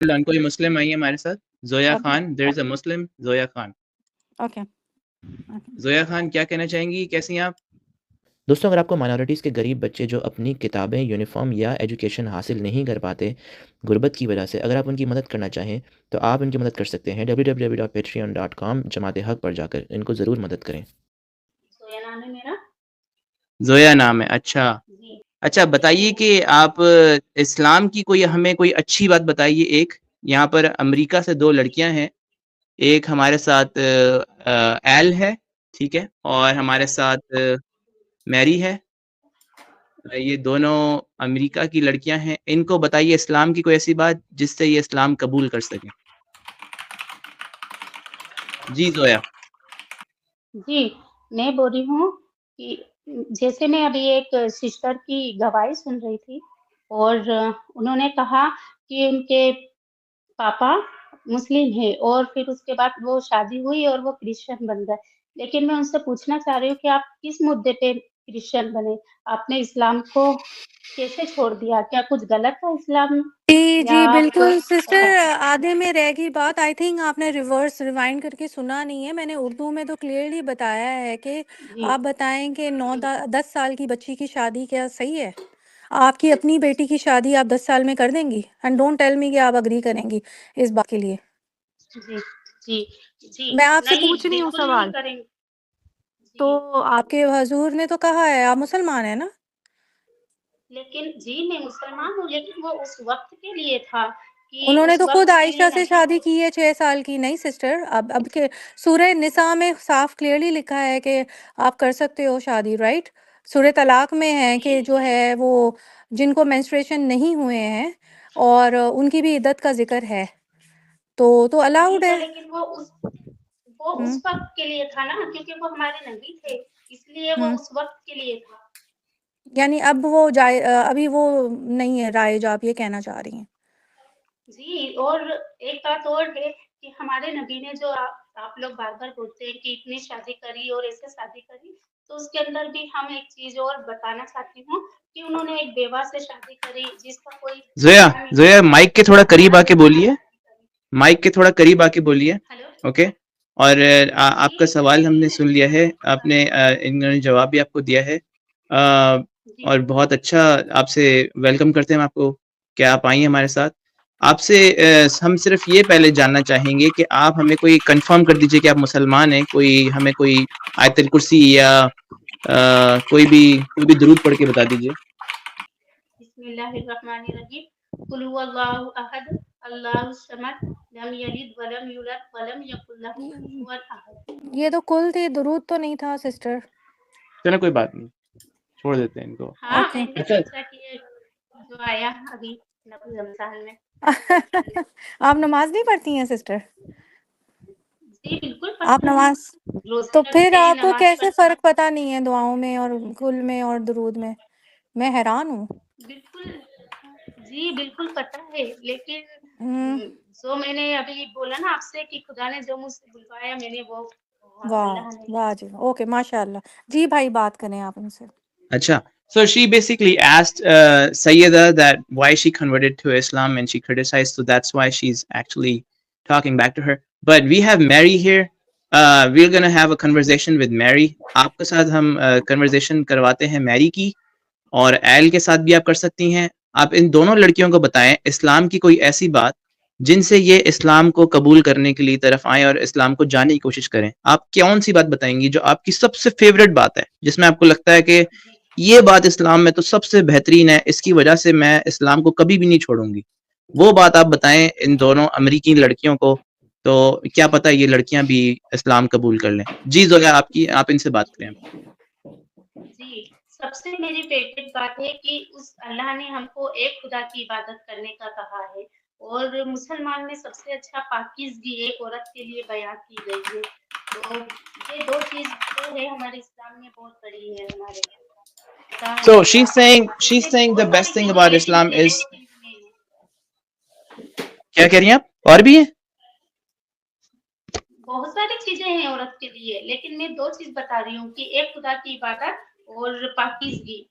کوئی مسلم آئی ہے ہمارے ساتھ. زویا ابھی خان, دیر از اے مسلم زویا خان. اوکے زویا خان کیا کہنا چاہیں گی, کیسی ہیں آپ؟ دوستوں اگر آپ کو مائنورٹیز کے غریب بچے جو اپنی کتابیں, یونیفارم یا ایجوکیشن حاصل نہیں کر پاتے غربت کی وجہ سے, اگر آپ ان کی مدد کرنا چاہیں تو آپ ان کی مدد کر سکتے ہیں www.patreon.com جماعت حق پر جا کر ان کو ضرور مدد کریں. زویا نام ہے میرا. زویا نام ہے, اچھا. جی اچھا بتائیے کہ آپ اسلام کی کوئی ہمیں کوئی اچھی بات بتائیے. ایک یہاں پر امریکہ سے 2 لڑکیاں ہیں, ایک ہمارے ساتھ ایل ہے, ٹھیک ہے, اور ہمارے ساتھ میری ہے. یہ دونوں امریکہ کی لڑکیاں ہیں. ان کو بتائیے اسلام کی کوئی ایسی بات جس سے یہ اسلام قبول کر سکیں. جی زویا. جی میں بول رہی ہوں کہ جیسے میں ابھی ایک سسٹر کی گواہی سن رہی تھی اور انہوں نے کہا کہ ان کے پاپا مسلم ہے اور پھر اس کے بعد وہ شادی ہوئی اور وہ کرسچن بن گئے. لیکن میں ان سے پوچھنا چاہ رہی ہوں کہ آپ کس مدے پہ کرسچن بنے؟ آپ نے اسلام کو کیسے چھوڑ دیا؟ کیا کچھ غلط تھا اسلام میں جی یا جی آپ بالکل سسٹر, آدھے میں رہ گئی بات. آئی تھنک آپ نے ریورس ریوائنڈ کر کے سنا نہیں ہے. میں نے اردو میں تو کلیئرلی بتایا ہے کہ جی آپ بتائیں کہ 10 سال کی بچی کی شادی کیا صحیح ہے؟ آپ کی اپنی بیٹی کی شادی آپ 10 سال میں کر دیں گی؟ اینڈ ڈونٹ ٹیل می کہ آپ اگری کریں گی اس بات کے لیے. جی جی جی میں آپ سے نہیں پوچھ رہی ہوں بالکل سوال. نہیں کریں گے. تو جی آپ کے حضور نے تو کہا ہے, آپ مسلمان ہیں نا؟ لیکن جی میں مسلمان ہوں, لیکن وہ اس وقت کے لیے تھا کہ انہوں نے اس تو خود وقت کے لیے عائشہ سے نہیں شادی تھے. کی ہے 6 سال کی. نہیں سسٹر, اب کے سورہ نساء میں صاف کلیئرلی لکھا ہے کہ آپ کر سکتے ہو شادی, رائٹ؟ سورہ طلاق میں ہے جی کہ جو ہے وہ جن کو مینسٹریشن نہیں ہوئے ہیں اور ان کی بھی عدت کا ذکر ہے, تو الاؤڈ ٹھیک ہے, ہے. لیکن وہ اس ہوں وقت کے لیے تھا نا, کیونکہ وہ ہمارے نبی تھے, اس لیے وہ ہوں اس وقت کے لیے تھا. یعنی اب وہ ابھی وہ نہیں ہے رائج, آپ یہ کہنا چاہ رہی ہیں؟ جی اور ایک بات اور ہے کہ ہمارے نبی نے جو آپ لوگ بار بار بولتے ہیں کہ اتنی شادی کری اور ایسے شادی کری, تو اس کے اندر بھی ہم ایک چیز اور بتانا چاہتی ہوں کہ انہوں نے ایک بیوہ سے شادی کری جس کا کوئی بیٹا نہیں زویا تھا, مائک کے تھوڑا اور قریب آ ہمارے کے نبی بولیے, نے شادی کری. مائک کے تھوڑا قریب آ کے بولیے. Hello okay. اور آپ کا جی سوال ہم نے سن لیا ہے, آپ نے انہوں نے جواب بھی آپ کو دیا ہے, جی اور بہت اچھا. آپ سے ویلکم کرتے ہیں آپ کو کہ آپ آئیں ہمارے ساتھ. آپ سے ہم صرف یہ پہلے جاننا چاہیں گے کہ آپ ہمیں کوئی کنفرم کر دیجئے کہ آپ مسلمان ہیں. ہمیں کوئی آیت الکرسی یا کوئی بھی درود پڑھ کے بتا دیجئے. بسم اللہ الرحمن الرحیم. قل هو اللہ احد اللہ الصمد لم یلد ولم یولد ولم یکن له کفوا احد. یہ تو کل تھی, درود تو نہیں تھا سسٹر. چلو کوئی بات نہیں, چھوڑ دیتے ہیں ان کو. ہاں اوکے. میں نے اچھا سوچا کہ جو آیا ابھی رمضان میں. آپ نماز نہیں پڑھتی ہیں سسٹر؟ جی بالکل آپ پڑھتے ہیں, نماز, روزے تو پھر رکھتے ہیں, آپ کو نماز کیسے پڑھتے ہیں. فرق پتہ نہیں ہے دعاؤں میں اور کل میں اور درود میں حیران ہوں. بالکل جی بالکل پتہ ہے, لیکن ہوں جو میں نے ابھی بولا نا آپ سے کہ خدا نے جو مجھ سے بلوایا میں نے وہ واہ اللہ نے. واہ جی, اوکے ماشاء اللہ. جی بھائی بات کریں آپ ان سے. Acha. So she basically asked Sayyida that why she converted to Islam, and she criticized, so that's why she's actually talking back to her. But we have Mary here. We're going to have a conversation with Mary. آپ کے ساتھ ہم conversation کرواتے ہیں میری کی, اور L کے ساتھ بھی آپ کر سکتی ہیں. آپ ان دونوں لڑکیوں کو بتائیں اسلام کی کوئی ایسی بات جن سے یہ اسلام کو قبول کرنے کے لیے طرف آئیں اور اسلام کو جاننے کی کوشش کریں. آپ کون سی بات بتائیں گی جو آپ کی سب سے فیوریٹ بات ہے, جس میں آپ کو لگتا ہے کہ یہ بات اسلام میں تو سب سے بہترین ہے, اس کی وجہ سے میں اسلام کو کبھی بھی نہیں چھوڑوں گی؟ وہ بات آپ بتائیں ان دونوں امریکی لڑکیوں کو, تو کیا پتہ یہ لڑکیاں بھی اسلام قبول کر لیں. جی زویا آپ ان سے بات کریں. جی سب سے میری فیوریٹ بات ہے کہ اس اللہ نے ہم کو ایک خدا کی عبادت کرنے کا کہا ہے, اور مسلمان میں سب سے اچھا پاکیزگی ایک عورت کے لیے بیان کی گئی ہے. تو یہ دو چیز جو ہے ہمارے اسلام میں بہت بڑی ہے. ہمارے خدا So ہمیں she's پاک saying رکھے. she's ایسے saying the بہت best ساری thing چیزیں about ہیں لیکن Islam یہ is, ایک چیز نہیں ہے. کیا کہہ رہی ہیں آپ؟ اور بھی ہیں بہت ساری چیزیں ہیں عورت کے لیے, لیکن میں دو چیز بتا رہی ہوں کہ ایک خدا کی عبادت اور پاکیزگی.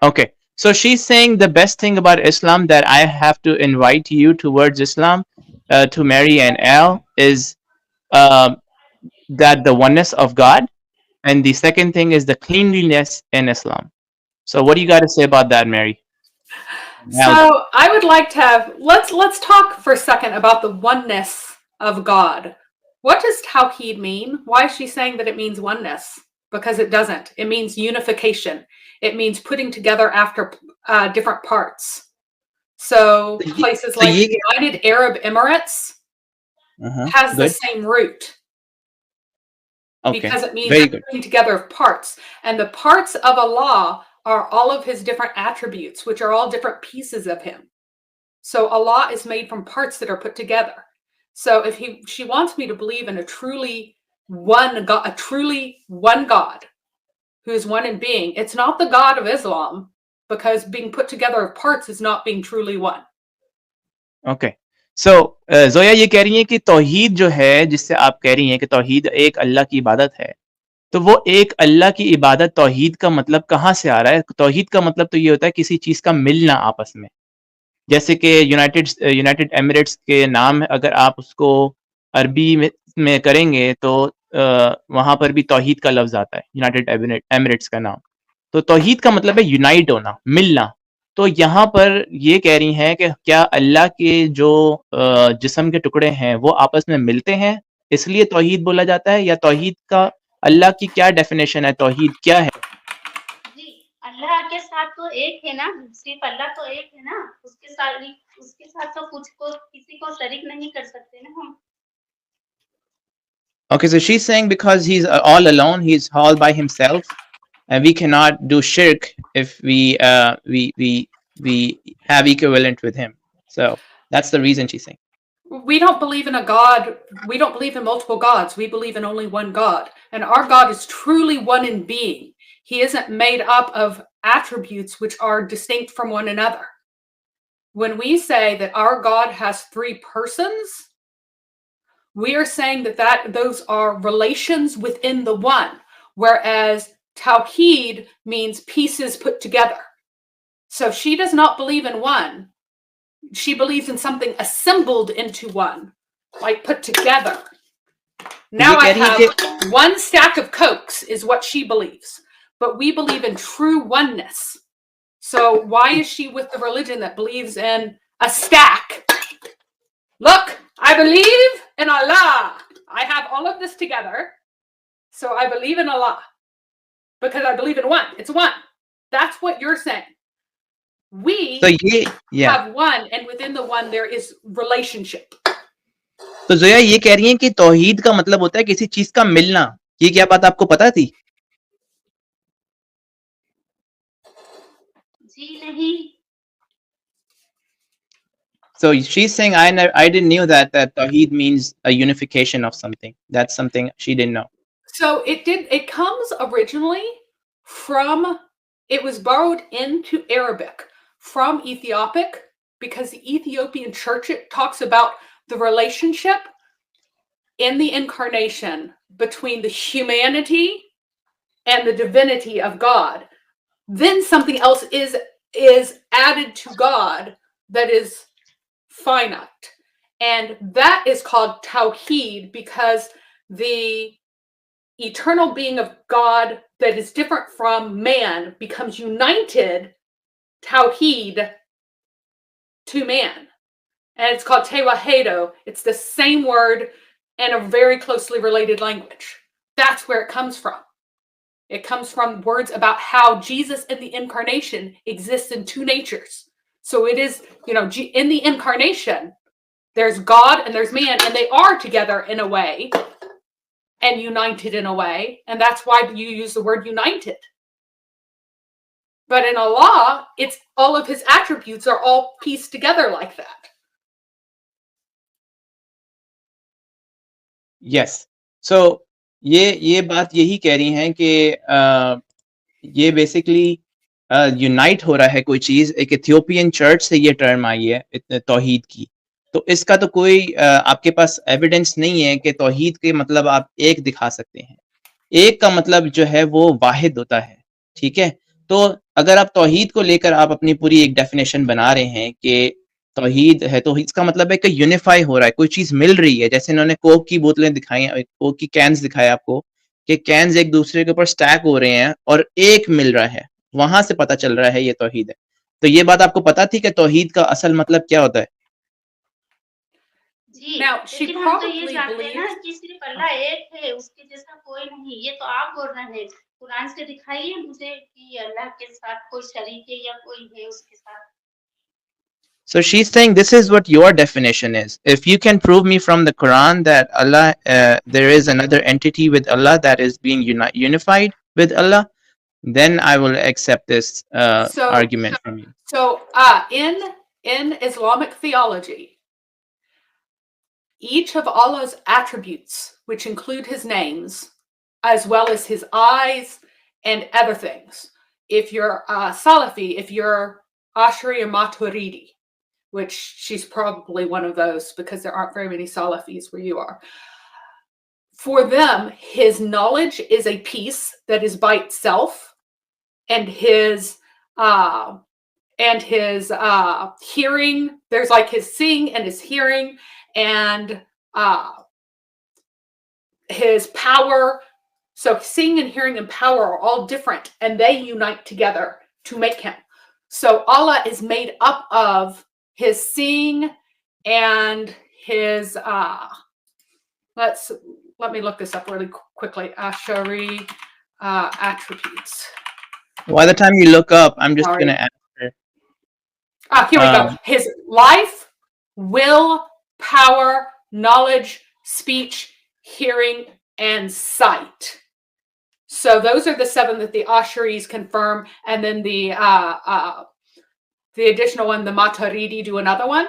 Okay. So she's saying the best thing about Islam, that I have to invite you towards Islam, to marry an Elle, is um, that the oneness of God, and the second thing is the cleanliness in Islam. So what do you got to say about that, Mary? So I would like to have, let's talk for a second about the oneness of God. What does Tawhid mean? Why is she saying that it means oneness? Because it doesn't. It means unification. It means putting together after different parts. So places like the United Arab Emirates has the same root. Because it means putting together of parts. And the parts of Allah are all of his different attributes, which are all different pieces of him. So Allah is made from parts that are put together. So if she wants me to believe in a truly one God who is one in being, it's not the God of Islam, because being put together of parts is not being truly one. Okay. So Zoya ये कह रही हैं कि तौहीद जो है, जिससे आप कह रही हैं कि तौहीद एक अल्लाह की इबादत है, तो वो एक अल्लाह की इबादत, तौहीद का मतलब कहाँ से आ रहा है? तौहीद का मतलब तो ये होता है किसी चीज का मिलना आपस में। जैसे कि यूनाइटेड एमिरेट्स के नाम, अगर आप उसको अरबी में करेंगे तो वहां पर भी तौहीद का लफ्ज आता है, यूनाइटेड एमिरेट्स का नाम। तो तौहीद का मतलब है यूनाइट होना, मिलना। तो यहाँ पर ये कह रही हैं कि क्या अल्लाह के जो जिस्म के टुकड़े हैं वो आपस में मिलते हैं, इसलिए तौहीद बोला जाता है? या तौहीद का अल्लाह की क्या डेफिनेशन है, तौहीद क्या है? जी, अल्लाह के साथ तो एक है ना, सिर्फ अल्लाह तो एक है ना, उसके साथ तो किसी को शरीक नहीं कर सकते ना हम। Okay, so she's saying because he's all alone, he's all by himself, and we cannot do shirk if we have equivalent with him. So that's the reason she's saying. We don't believe in a God. We don't believe in multiple gods. We believe in only one God. And our God is truly one in being. He isn't made up of attributes which are distinct from one another. When we say that our God has three persons, we are saying that those are relations within the one, whereas Tawhid means pieces put together. So she does not believe in one. She believes in something assembled into one, like put together. Now I have one stack of Cokes is what she believes, but we believe in true oneness. So why is she with the religion that believes in a stack? Look, I believe in Allah. I have all of this together. So I believe in Allah because I believe in one. It's one. That's what you're saying. We have one, and within the one there is relationship. तो जोया ये कह रही हैं कि तौहीद का मतलब होता है किसी चीज का मिलना। ये क्या बात आपको पता थी? जी नहीं। So she's saying I didn't know that Tawhid means a unification of something. That's something she didn't know. So it comes originally from, it was borrowed into Arabic from Ethiopic, because the Ethiopian church, it talks about the relationship in the incarnation between the humanity and the divinity of God. Then something else is added to God that is finite, and that is called Tawhid, because the eternal being of God that is different from man becomes united, Tawhid, to man, and it's called Tewahedo. It's the same word and a very closely related language. That's where it comes from. It comes from words about how Jesus in the incarnation exists in two natures. So it is, in the incarnation, there's God and there's man, and they are together in a way and united in a way. And that's why you use the word united. But in Allah, it's all of his attributes are all pieced together like that. Yes. So ये बात यही कह रही हैं कि ये basically unite हो रहा है कोई चीज। एक इथियोपियन चर्च से ये टर्म आई है तौहीद की। तो इसका तो कोई आपके पास एविडेंस नहीं है कि तौहीद के मतलब आप एक दिखा सकते हैं। एक का मतलब जो है वो वाहिद होता है, ठीक है। तो अगर आप तौहीद को लेकर आप अपनी पूरी एक डेफिनेशन बना रहे हैं कि तौहीद है, तो इसका मतलब है कि यूनिफाई हो रहा है, कोई चीज मिल रही है। जैसे इन्होंने कोक की बोतलें दिखाई, कोक की कैंस दिखाए आपको कि कैंस एक दूसरे के ऊपर स्टैक हो रहे हैं और एक मिल रहा है, वहां से पता चल रहा है ये तौहीद है। तो ये बात आपको पता थी कि तौहीद का असल मतलब क्या होता है? जी, Now, she लेकिन हम तो ये probably जानते हैं ना believes. कि सिर्फ अल्लाह एक है, उसके जैसा कोई नहीं। ये तो आप बोल रहे हैं। कुरान से दिखाइए मुझे कि अल्लाह के साथ कोई शरीक है या कोई है उसके साथ। So she's saying this is what your definition is. If you can prove me from the Quran that Allah, there is another entity with Allah that is being unified with Allah, then I will accept this So, argument from you. so in Islamic theology, each of Allah's attributes, which include his names, as well as his eyes and other things. If you're Salafi, if you're Ashari or Maturidi, which she's probably one of those because there aren't very many Salafis where you are. For them, his knowledge is a piece that is by itself, and his hearing, there's like his seeing and his hearing and his power. So seeing and hearing and power are all different, and they unite together to make him. So Allah is made up of his seeing and his let me look this up really quickly. Ashari attributes. By the time you look up, I'm just going to answer. Here we go. His life, will, power, knowledge, speech, hearing, and sight. So those are the 7 that the Asharis confirm, and then the additional one, the Maturidi, do another one.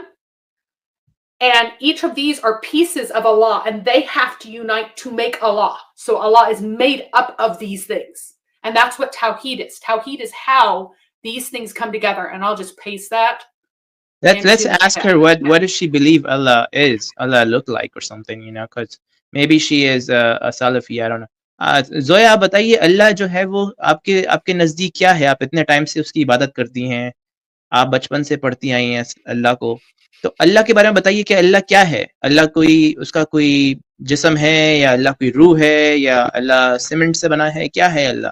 And each of these are pieces of Allah, and they have to unite to make Allah. So Allah is made up of these things. And that's what Tawhid is. Tawhid is how these things come together. And I'll just paste that. Let's ask her what does she believe Allah is, Allah look like or something, you know, because maybe she is a Salafi, I don't know. Zoya आप बताइए, अल्लाह जो है वो आपके नज़दीक क्या है? आप इतने टाइम से उसकी इबादत करती हैं, आप बचपन से पढ़ती आई हैं अल्लाह को, तो अल्लाह के बारे में बताइए कि अल्लाह क्या है? अल्लाह उसका कोई जिस्म है, या अल्लाह कोई रूह है, या अल्लाह सीमेंट से बना है? क्या है अल्लाह?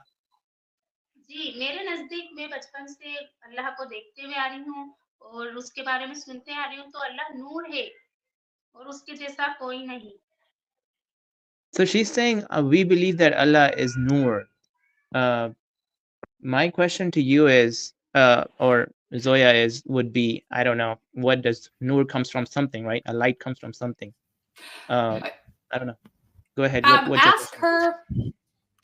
जी, मेरे नजदीक मैं बचपन से अल्लाह को देखते हुए आ रही हूँ और उसके बारे में सुनते आ रही हूँ, तो अल्लाह नूर है और उसके जैसा कोई नहीं। So she's saying we believe that Allah is Noor. My question to you is, or Zoya would be, I don't know, what does Noor comes from? Something, right? A light comes from something. I don't know. Go ahead. What's ask her.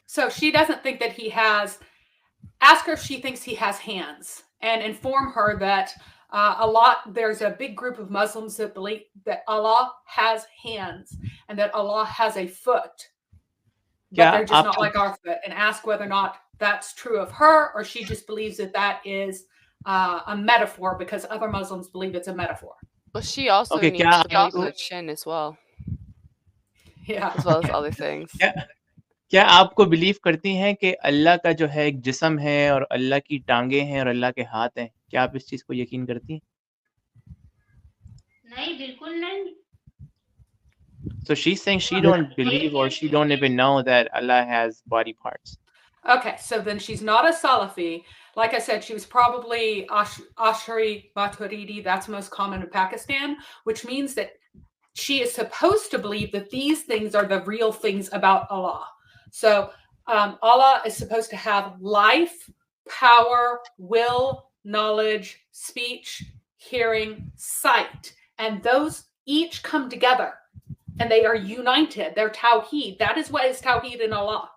So she doesn't think that he has. Ask her if she thinks he has hands, and inform her that there's a big group of Muslims that believe that Allah has hands and that Allah has a foot, but they're just not like our foot. And ask whether or not that's true of her, or she just believes that is a metaphor because other Muslims believe it's a metaphor. Well, she also needs to believe in the chin as well. Yeah. As well as other things. क्या आपको believe करती हैं कि अल्लाह का जो है एक जिस्म है और अल्लाह की टांगे हैं और अल्लाह के हाथ हैं? क्या आप इस चीज को यकीन करती हैं? नहीं, बिल्कुल नहीं। So she's saying she don't believe, or she don't even know that Allah has body parts. Okay, so then she's not a Salafi. Like I said, she was probably Ashari Maturidi. That's most common in Pakistan, which means that she is supposed to believe that these things are the real things about Allah. So Allah is supposed to have life, power, will, knowledge, speech, hearing, sight. And those each come together and they are united. They're Tawhid. That is what is Tawhid in Allah.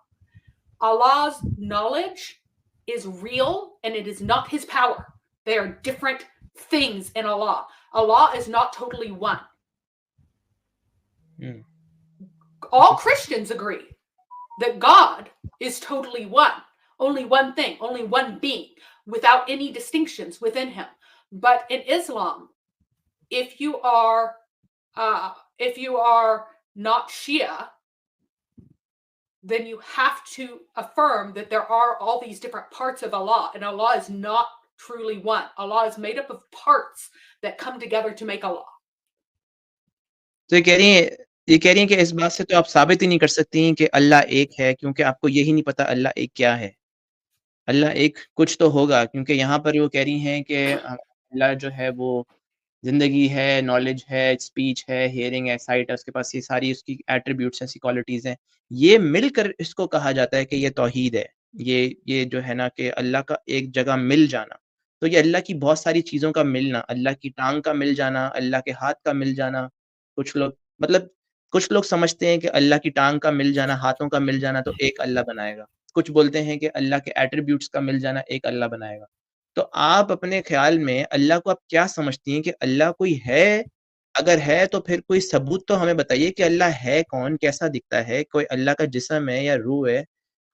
Allah's knowledge is real and it is not his power. They are different things in Allah. Allah is not totally one. All Christians agree that God is totally one, only one thing, only one being, without any distinctions within him. But in Islam, if you are not Shia, then you have to affirm that there are all these different parts of Allah, and Allah is not truly one. Allah is made up of parts that come together to make Allah. तो ये कह रही हैं कि इस बात से तो आप साबित ही नहीं कर सकती हैं कि अल्लाह एक है, क्योंकि आपको यही नहीं पता अल्लाह एक क्या है। अल्लाह एक कुछ तो होगा, क्योंकि यहाँ पर वो कह रही हैं कि अल्लाह जो है वो ज़िंदगी है, नॉलेज है, स्पीच है, हियरिंग है, साइट है, उसके पास ये सारी उसकी एट्रीब्यूट्स हैं, ऐसी क्वालिटीज़ हैं। ये मिलकर इसको कहा जाता है कि ये तौहीद है। ये जो है ना कि अल्लाह का एक जगह मिल जाना। तो ये अल्लाह की बहुत सारी चीज़ों का मिलना, अल्लाह की टाँग का मिल जाना, अल्लाह के हाथ का मिल जाना। कुछ लोग मतलब कुछ लोग समझते हैं कि अल्लाह की टाँग का मिल जाना, हाथों का मिल जाना तो एक अल्लाह बनाएगा। कुछ बोलते हैं कि अल्लाह के एट्रीब्यूट्स का मिल जाना एक अल्लाह बनाएगा। तो आप अपने ख़्याल में अल्लाह को आप क्या समझती हैं कि अल्लाह कोई है? अगर है तो फिर कोई सबूत तो हमें बताइए कि अल्लाह है कौन? कैसा दिखता है? कोई अल्लाह का जिस्म है या रूह है?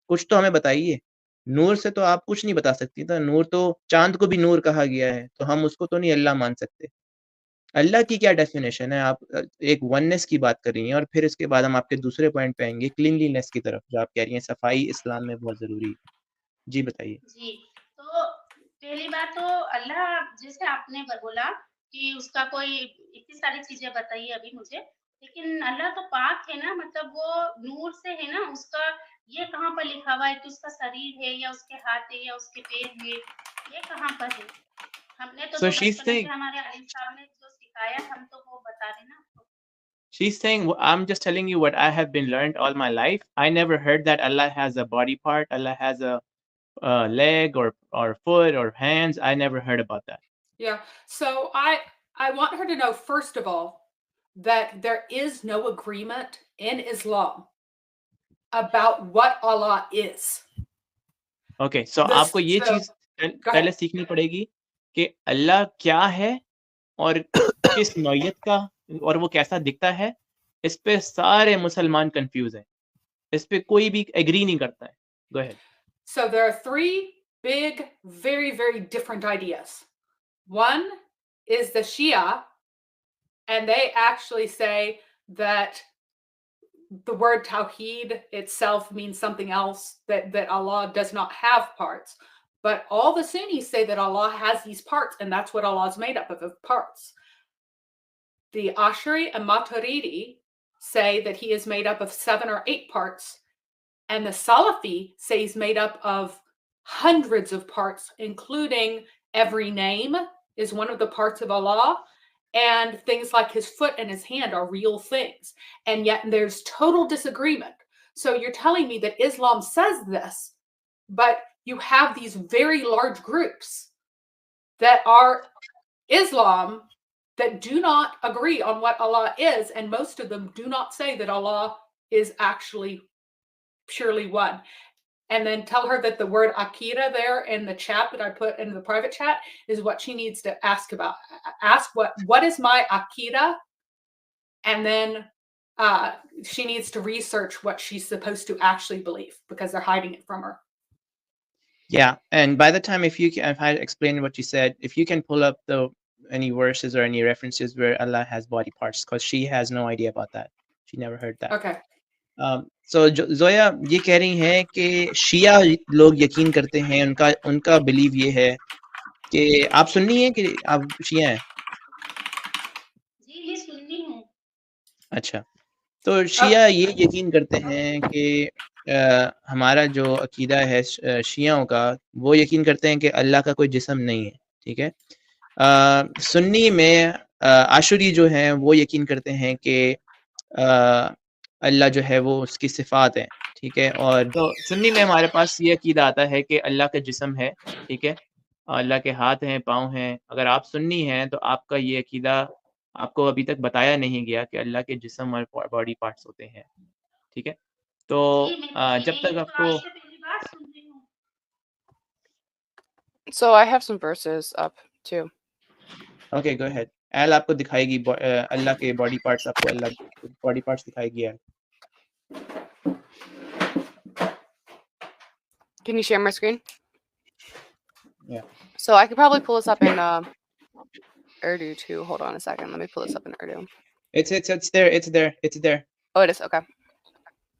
कुछ तो हमें बताइए। नूर से तो आप कुछ नहीं बता सकती ना, नूर तो चाँद को भी नूर कहा गया है, तो हम उसको तो नहीं अल्लाह मान सकते। अल्लाह की क्या डेफ़िनेशन है? आप एक वननेस की बात कर रही हैं और फिर इसके बाद हम आपके दूसरे पॉइंट पे आएँगे क्लीनलीनेस की तरफ, जो आप कह रही हैं सफाई इस्लाम में बहुत ज़रूरी है। जी बताइए। जी, तो पहली बात तो अल्लाह जैसे आपने बोला कि उसका कोई इतनी सारी चीज़ें बताई अभी मुझे, लेकिन अल्लाह तो पाक है ना, मतलब वो नूर से है ना, उसका ये कहाँ पर लिखा हुआ है कि उसका शरीर है या उसके हाथ है या उसके पैर है, ये कहाँ पर है? हमने तो So जो she's बचपन से saying हमारे आलिम साहब ने जो सिखाया, हम तो वो बता रहे हैं ना आपको। She's saying, I'm just telling you what I have been learned all my life. I never heard that Allah has a body part, Allah has a leg or foot or hands. I never heard about that. Yeah. So I want her to know, first of all, that there is no agreement in Islam about what Allah is. Okay, so आपको ये चीज़ पहले सीखनी पड़ेगी कि अल्लाह क्या है और किस नौइयत का और वो कैसा दिखता है। इस पे सारे मुसलमान कंफ्यूज हैं। इस पे कोई भी एग्री नहीं करता है। Go ahead. So there are three big, very, very different ideas. One is the Shia, and they actually say that the word Tawhid itself means something else, that Allah does not have parts. But all the Sunnis say that Allah has these parts, and that's what Allah is made up of parts. The Ash'ari and Maturidi say that he is made up of 7 or 8 parts, and the Salafi say he's made up of hundreds of parts, including every name is one of the parts of Allah, and things like his foot and his hand are real things. And yet there's total disagreement. So you're telling me that Islam says this, but you have these very large groups that are Islam that do not agree on what Allah is, and most of them do not say that Allah is actually purely one. And then tell her that the word Akira there in the chat that I put in the private chat is what she needs to ask about. Ask what is my Akira? And then she needs to research what she's supposed to actually believe, because they're hiding it from her. Yeah, and by the time if I explained what you said, if you can pull up any verses or any references where Allah has body parts, because she has no idea about that. She never heard that. Okay. So Zoya ये कह रही हैं कि शिया लोग यकीन करते हैं, उनका बिलीव ये है कि आप सुन्नी हैं कि आप शिया हैं? जी, मैं सुन्नी हूँ। अच्छा, तो शिया ये यकीन करते हैं कि हमारा जो अकीदा है शियाओं का, वो यकीन करते हैं कि अल्लाह का कोई जिस्म नहीं है, ठीक है? सुन्नी में आशुरी जो हैं वो यकीन करते हैं कि अल्लाह जो है वो उसकी सिफ़ात है, ठीक है? और तो सुन्नी में हमारे पास ये अकीदा आता है कि अल्लाह का जिस्म है, ठीक है? अल्लाह के हाथ हैं, पाँव हैं। अगर आप सुन्नी हैं तो आपका ये अकीदा आपको अभी तक बताया नहीं गया कि अल्लाह के जिस्म और बॉडी पार्ट्स होते हैं, ठीक है? तो जी, मैं जब तक तो आपको आपसे पहली बार सुन रही हूँ। So I have some verses up too. Okay go ahead. L आपको दिखाएगी अल्लाह के बॉडी पार्ट्स, आपको अल्लाह बॉडी पार्ट्स दिखाएगी L. Can you share my screen? Yeah. So I could probably pull this up in Urdu too. Hold on a second. Let me pull this up in Urdu. It's there. Oh, it is? Okay.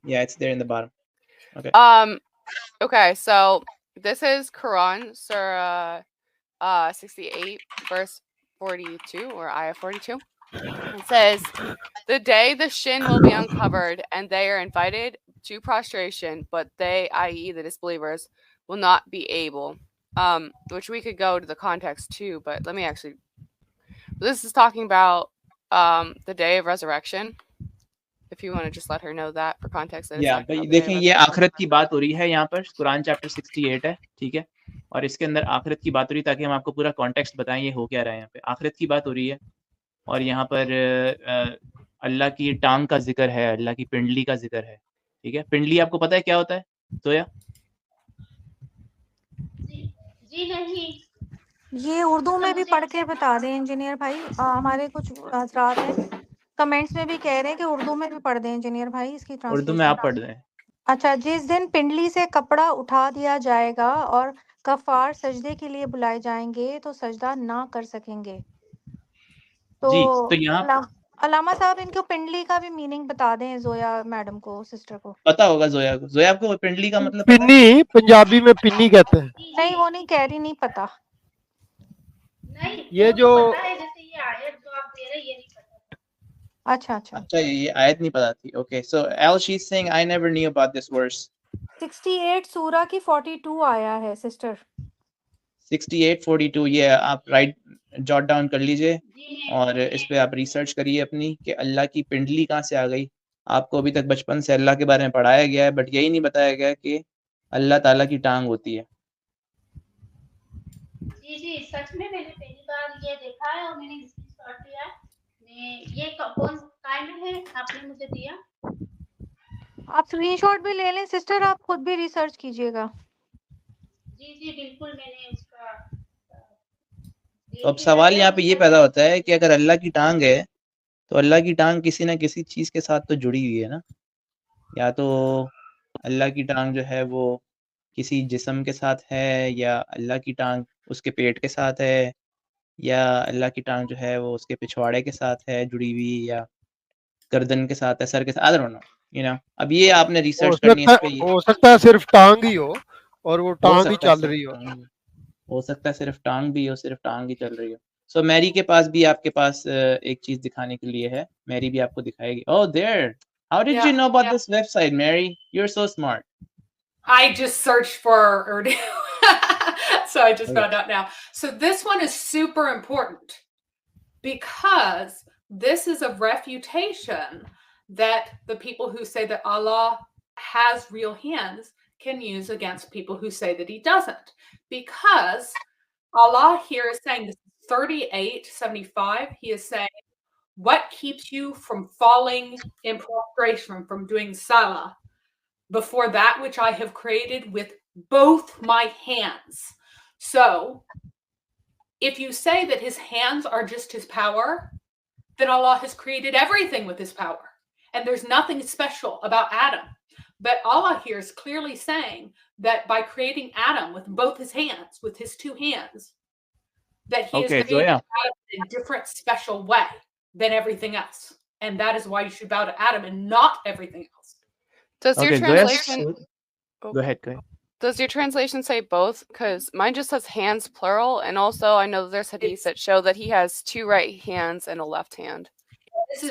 Yeah, it's there in the bottom. Okay. Okay, so this is Quran, Surah 68, verse 42, or ayah 42. It says, "The day the shin will be uncovered, and they are invited to prostration, but they, i.e., the disbelievers, will not be able." Which we could go to the context too, but let me actually. This is talking about the day of resurrection. If you want to just let her know that for context, that it's Yeah, talking about the day دیکھیں of یہ resurrection. آخرت کی بات ہو رہی ہے یہاں پر قرآن chapter 68 ہے, ٹھیک ہے, اور اس کے اندر آخرت کی بات ہو رہی ہے تاکہ ہم آپ کو پورا کانٹیکسٹ بتائیں یہ ہو کیا رہا ہے. یہاں پہ آخرت کی بات ہو رہی ہے اور یہاں پر اللہ کی ٹانگ کا ذکر ہے, اللہ کی پنڈلی کا ذکر ہے, ٹھیک ہے. پنڈلی آپ کو پتہ ہے کیا ہوتا ہے زویا؟ جی نہیں, یہ اردو میں بھی پڑھ کے بتا دیں انجینئر بھائی. ہمارے کچھ حضرات ہیں کمنٹس میں بھی کہہ رہے ہیں کہ اردو میں بھی پڑھ دیں انجینئر بھائی اس کی اردو میں ٹرانسلیشن. آپ پڑھ دیں. اچھا, جس دن پنڈلی سے کپڑا اٹھا دیا جائے گا اور کفار سجدے کے لیے بلائے جائیں گے تو سجدہ نہ کر سکیں گے. تو جی تو یہاں علامہ صاحب ان کو پنڈلی کا بھی میننگ بتا دیں زویا میڈم کو, سسٹر کو. پتہ ہوگا زویا کو. زویا آپ کو پنڈلی کا مطلب پتہ ہے؟ پنی پنجابی میں پنی کہتے ہیں. نہیں وہ نہیں کہہ رہی, نہیں پتا. نہیں یہ وہ جو تو پتہ ہے, جیسے یہ آیت جو آپ دے رہے یہ نہیں پتہ. اچھا اچھا, اچھا یہ آیت نہیں پتہ تھی. اوکے سو ایل she is saying I never knew about this verse. 68 سورہ کی 42 آیا ہے سسٹر. 68:42 یہ آپ رائٹ جاٹ ڈاؤن کر لیجئے جی اور اس پہ آپ ریسرچ کریے اپنی کہ اللہ کی پنڈلی کہاں سے آ گئی. آپ کو ابھی تک بچپن سے اللہ کے بارے میں پڑھایا گیا ہے بٹ یہی نہیں بتایا گیا کہ اللہ تعالیٰ کی ٹانگ ہوتی ہے. جی سچ میں نے پہلی بار یہ دیکھا ہے اور میں نے اسکرین شاٹ لیا ہے. یہ کون ٹائم ہے آپ نے مجھے دیا؟ آپ اسکرین شاٹ بھی لے لیں سسٹر, آپ خود بھی ریسرچ کیجیے گا. جی بالکل, میں نے اس کا تو اب سوال یہاں پہ یہ پیدا ہوتا ہے کہ اگر اللہ کی ٹانگ ہے تو اللہ کی ٹانگ کسی نہ کسی چیز کے ساتھ تو جڑی ہوئی ہے نا. یا تو اللہ کی ٹانگ جو ہے وہ کسی جسم کے ساتھ ہے, یا اللہ کی ٹانگ اس کے پیٹ کے ساتھ ہے, یا اللہ کی ٹانگ جو ہے وہ اس کے پچھواڑے کے ساتھ ہے جڑی ہوئی, یا گردن کے ساتھ ہے, سر کے ساتھ. I don't know, you know. اب یہ آپ نے ریسرچ کرنی ہے اس پہ. ہو سکتا ہے صرف ٹانگ ہی ہو اور وہ ہو ٹانگ ہی سکتا ہے چل صرف رہی ہو. ٹانگ, ہو سکتا ہے صرف ٹانگ بھی ہو, صرف ٹانگ ہی چل رہی ہو. سو میری کے پاس بھی آپ کے پاس ایک چیز دکھانے کے لیے ہے, میری بھی آپ کو دکھائے گی. Oh there, how did you know about this website, Mary? You're so smart. I just searched for Urdu. So I just found out now. So this one is super important because this is a refutation that the people who say that Allah has real hands can use against people who say that he doesn't. Because Allah here is saying, this is 38:75, he is saying, what keeps you from falling in prostration, from doing salah, before that which I have created with both my hands? So if you say that his hands are just his power, then Allah has created everything with his power. And there's nothing special about Adam. But Allah here is clearly saying that by creating Adam with both his hands, with his two hands, that he is creating Adam in a different special way than everything else. And that is why you should bow to Adam and not everything else. Does your translation... Go ahead. Does your translation say both? Because mine just says hands plural, and also I know there's hadiths that show that he has two right hands and a left hand. This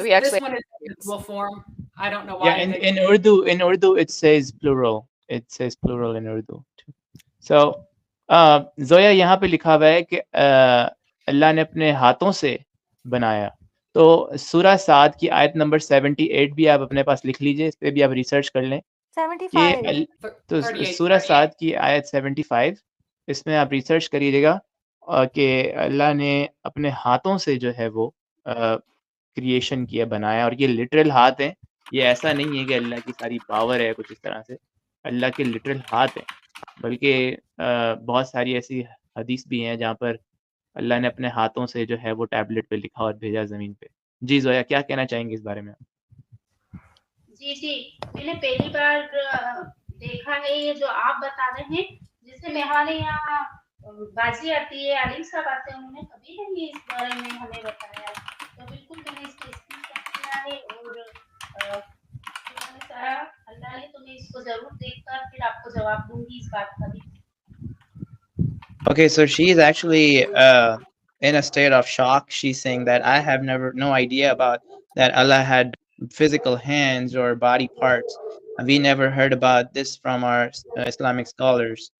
one is in dual form. I don't know why. Yeah, in Urdu it says plural. It says plural in Urdu too. So Zoya یہاں پہ لکھا ہوا ہے کہ اللہ نے اپنے ہاتھوں سے بنایا. تو سورہ سعد کی آیت نمبر 78 بھی آپ اپنے پاس لکھ لیجئے, اس پہ بھی آپ ریسرچ کر لیں. 75 تو سورہ سعد کی آیت 75, اس میں آپ ریسرچ کریے گا کہ اللہ نے اپنے ہاتھوں سے جو ہے وہ کریشن کیا, بنایا. اور یہ لٹرل ہاتھ ہیں, یہ ایسا نہیں ہے کہ اللہ کی ساری پاور ہے کچھ اس طرح سے. اللہ کے لٹرل ہاتھ ہیں, بلکہ بہت ساری ایسی حدیث بھی ہیں جہاں پر اللہ نے اپنے ہاتھوں سے جو ہے وہ ٹیبلٹ پہ لکھا اور بھیجا زمین پہ. جی زویا کیا کہنا چاہیں گے اس بارے میں؟ جی میں نے پہلی بار دیکھا ہے یہ جو آپ بتا رہے ہیں, جس سے ہمارے یہاں بازی آتی ہے, عالم صاحب آتے ہیں, انہوں نے کبھی نہیں اس بارے میں ہمیں بتایا. تو بالکل میں نے اس کو اسکرین شاٹ کیا ہے اور اللہ نے تو میں اس کو ضرور دیکھ کر जवाब दूंगी इस बात का भी। Okay, so she's actually in a state of shock. She's saying that I have no idea about that Allah had physical hands or body parts. We never heard about this from our Islamic scholars.